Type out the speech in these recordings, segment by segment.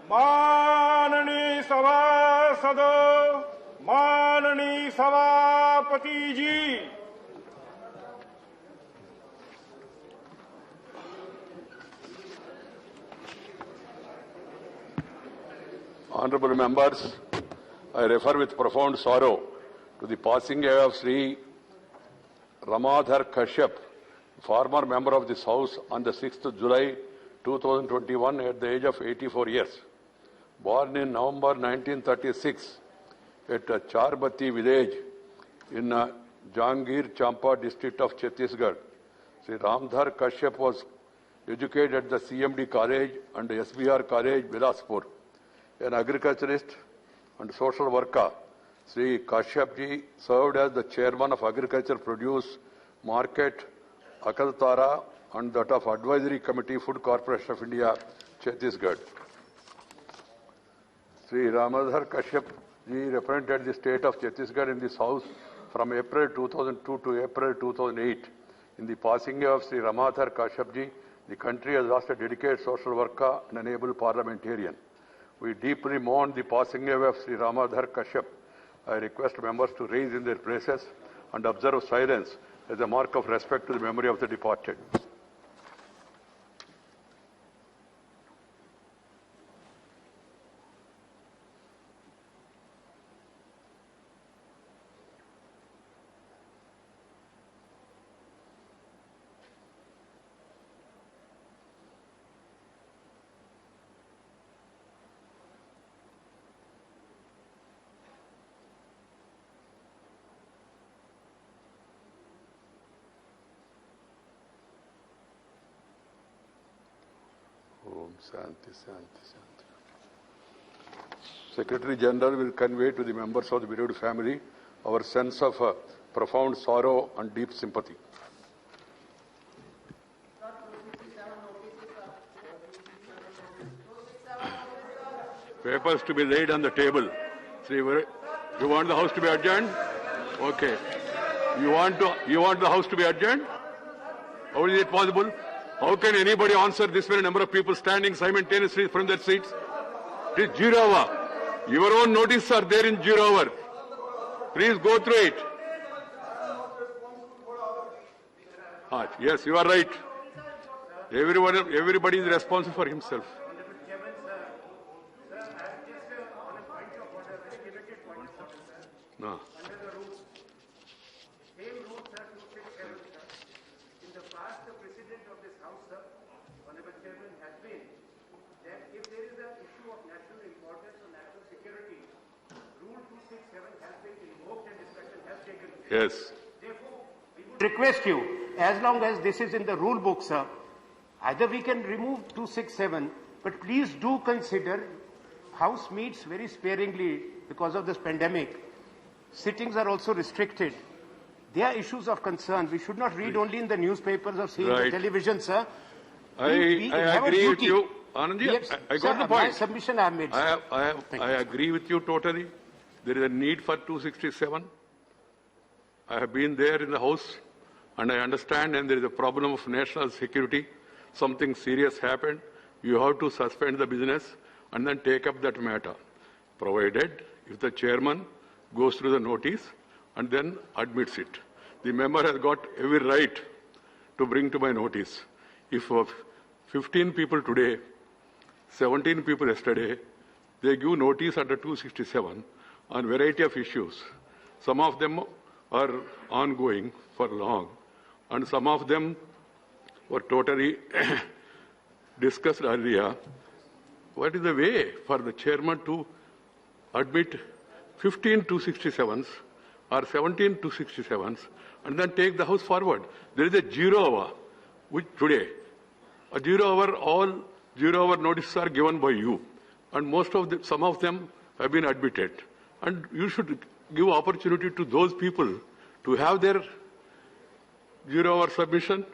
माननीय सभासदों, माननीय सभापति जी, Honorable members, I refer with profound sorrow to the passing away of Sri Ramadhar Kashyap, former member of this House, on the 6th July 2021 at the age of 84 years. Born in November 1936 at Charbati village in Jangir Champa district of Chhattisgarh, Sri Ramadhar Kashyap was educated at the CMD College and SBR College, Bilaspur. An agriculturist and social worker, Sri Kashyap ji served as the chairman of Agriculture Produce Market, Akaltara, and that of Advisory Committee, Food Corporation of India, Chhattisgarh. Sri Ramadhar Kashyap ji represented the state of Chhattisgarh in this House from April 2002 to April 2008. In the passing of Sri Ramadhar Kashyap ji, the country has lost a dedicated social worker and an able parliamentarian. We deeply mourn the passing away of Sri Ramadhar Kashyap. I request members to rise in their places and observe silence as a mark of respect to the memory of the departed. Shanti, Shanti, Shanti. Secretary General will convey to the members of the bereaved family our sense of profound sorrow and deep sympathy. Papers to be laid on the table. You want the House to be adjourned? Okay. You want the House to be adjourned? How is it possible? How can anybody answer this many number of people standing simultaneously from their seats? It is 0 hour. Your own notices are there in 0 hour. Please go through it. Yes, you are right. Everybody is responsible for himself. No. Yes. Therefore, we would request you, as long as this is in the rule book, sir, either we can remove 267, but please do consider House meets very sparingly because of this pandemic. Sittings are also restricted. They are issues of concern. We should not read only in the newspapers or see in the television, sir. I agree with you. Anandji, yes, I got the point. My submission I have made. I agree with you totally. There is a need for 267. I have been there in the House and I understand, and there is a problem of national security. Something serious happened. You have to suspend the business and then take up that matter, provided if the chairman goes through the notice and then admits it. The member has got every right to bring to my notice. If 15 people today, 17 people yesterday, they give notice under 267 on variety of issues. Some of them are ongoing for long, and some of them were totally discussed earlier. What is the way for the chairman to admit 15 267s or 17 267s and then take the House forward? There is a 0 hour, which today, a 0 hour, all 0 hour notices are given by you, and some of them have been admitted. And you should give opportunity to those people to have their 0 hour submission.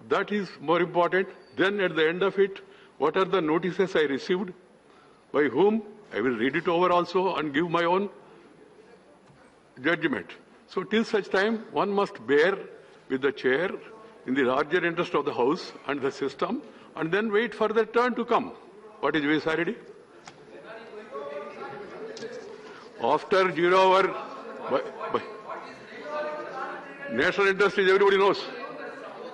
That is more important. Then at the end of it, what are the notices I received? By whom? I will read it over also and give my own judgment. So till such time, one must bear with the chair in the larger interest of the House and the system, and then wait for the turn to come. What is VSRD? After 0 hour, national interest is, everybody knows.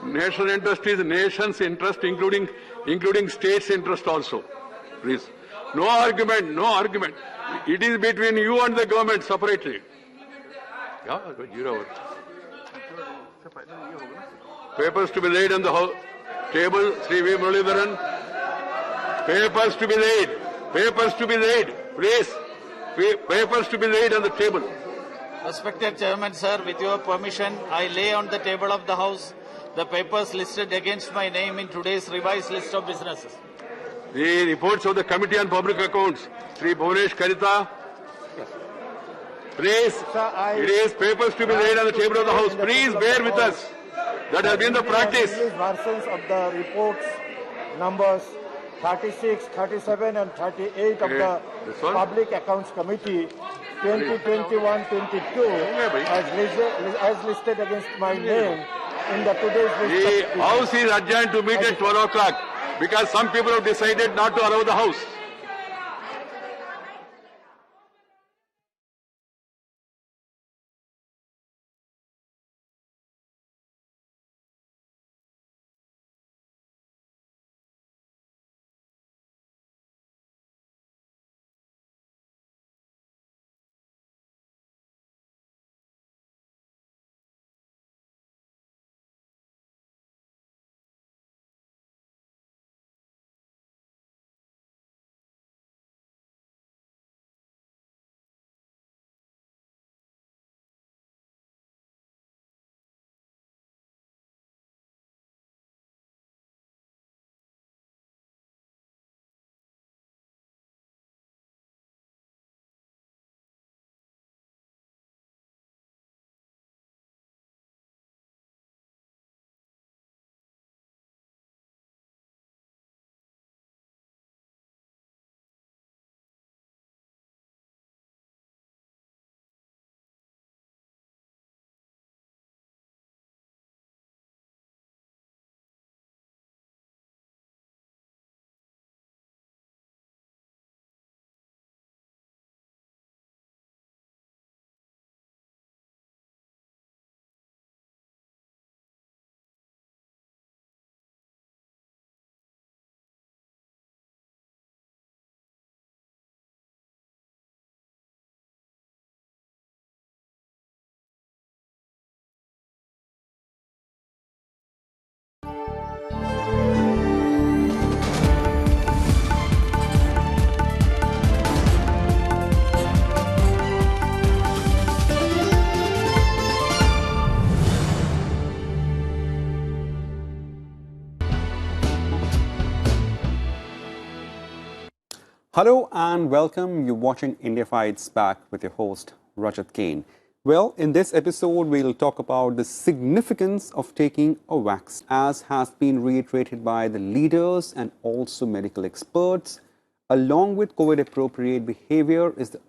National interest is nation's interest, including states' interest also. Please. No argument, no argument. It is between you and the government separately. Yeah, 0 hour. Papers to be laid on the table, Sri V. Muralidharan. Papers to be laid. Papers to be laid. Please. Papers to be laid on the table. Respected Chairman, sir, with your permission, I lay on the table of the House the papers listed against my name in today's revised list of businesses. The reports of the Committee on Public Accounts, Sri Bhuvanesh Karita. Please, it is papers to be laid on the table of the House. Please bear with us. That has been the practice. Versions of the reports numbers 36, 37 and 38 of the Public Accounts Committee 2021-22 as listed against my name in the today's list. The House is adjourned to meet at 12 o'clock because some people have decided not to allow the House. Hello and welcome. You're watching India Fights Back with your host, Rajat Kane. Well, in this episode, we'll talk about the significance of taking a vaccine. As has been reiterated by the leaders and also medical experts, along with COVID-appropriate behavior is the